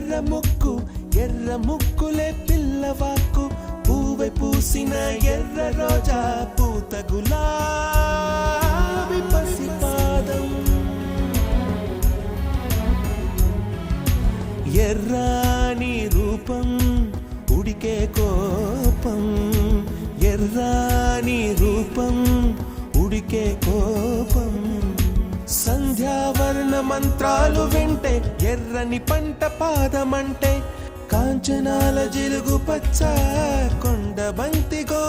ఎర్ర ముక్కులే పిల్లవాకు పూవై పూసిన ఎర్ర రోజా పూత గులాబీ పసిపాదం ఎర్రాని రూపం ఉడికే కోపం ఎర్రాని రూపం ఉడికే కోపం సంధ్యావర్ణ మంత్రాలు వింటే ఎర్రని పంట పాదమంటే కాంచనాల జిలుగు పచ్చ కొండ బంతి గో